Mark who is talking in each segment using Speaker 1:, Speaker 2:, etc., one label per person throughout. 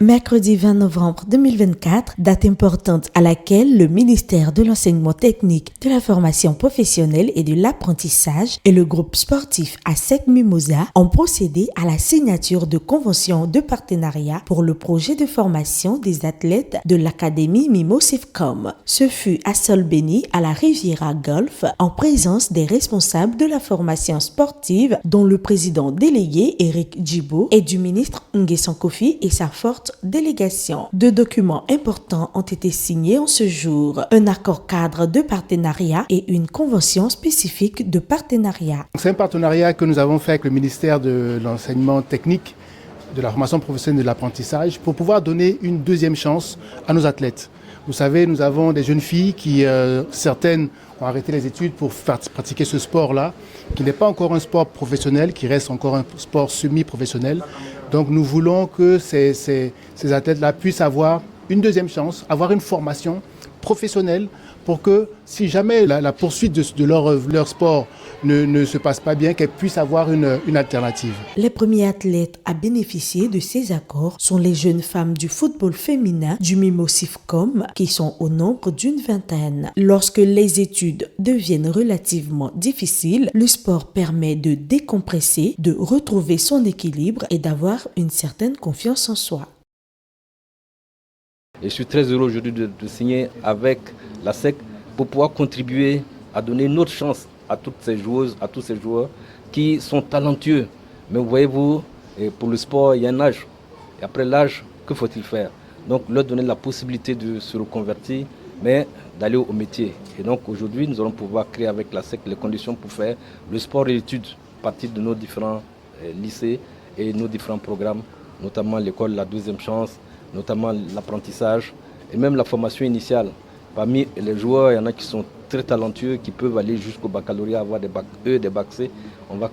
Speaker 1: Mercredi 20 novembre 2024, date importante à laquelle le ministère de l'Enseignement technique, de la formation professionnelle et de l'apprentissage et le groupe sportif ASEC Mimosa ont procédé à la signature de conventions de partenariat pour le projet de formation des athlètes de l'Académie Mimosifcom. Ce fut à Solbeni, à la Riviera Golf, en présence des responsables de la formation sportive, dont le président délégué Eric Djibo et du ministre Nguessan Kofi et sa forte délégation. Deux documents importants ont été signés en ce jour. Un accord cadre de partenariat et une convention spécifique de partenariat.
Speaker 2: C'est un partenariat que nous avons fait avec le ministère de l'Enseignement technique, de la formation professionnelle et de l'apprentissage pour pouvoir donner une deuxième chance à nos athlètes. Vous savez, nous avons des jeunes filles qui, certaines, ont arrêté les études pour pratiquer ce sport-là, qui n'est pas encore un sport professionnel, qui reste encore un sport semi-professionnel. Donc nous voulons que ces athlètes-là puissent avoir une deuxième chance, avoir une formation professionnelle pour que si jamais la poursuite de leur sport ne se passe pas bien, qu'elles puissent avoir une alternative.
Speaker 1: Les premiers athlètes à bénéficier de ces accords sont les jeunes femmes du football féminin du Mimosifcom qui sont au nombre d'une vingtaine. Lorsque les études deviennent relativement difficiles, le sport permet de décompresser, de retrouver son équilibre et d'avoir une certaine confiance en soi.
Speaker 3: Et je suis très heureux aujourd'hui de signer avec la SEC pour pouvoir contribuer à donner une autre chance à toutes ces joueuses, à tous ces joueurs qui sont talentueux. Mais voyez-vous, pour le sport, il y a un âge. Et après l'âge, que faut-il faire? Donc leur donner la possibilité de se reconvertir, mais d'aller au métier. Et donc aujourd'hui, nous allons pouvoir créer avec la SEC les conditions pour faire le sport et l'étude à partir de nos différents lycées et nos différents programmes, notamment l'école La Deuxième Chance, notamment l'apprentissage et même la formation initiale. Parmi les joueurs, il y en a qui sont très talentueux, qui peuvent aller jusqu'au baccalauréat, avoir des bacs E, des bacs C. On va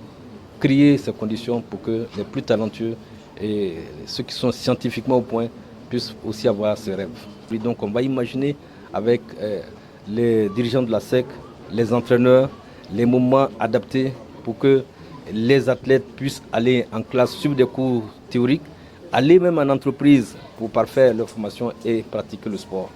Speaker 3: créer ces conditions pour que les plus talentueux et ceux qui sont scientifiquement au point puissent aussi avoir ces rêves. Et donc on va imaginer avec les dirigeants de la SEC, les entraîneurs, les moments adaptés pour que les athlètes puissent aller en classe, suivre des cours théoriques, aller même en entreprise pour parfaire leur formation et pratiquer le sport.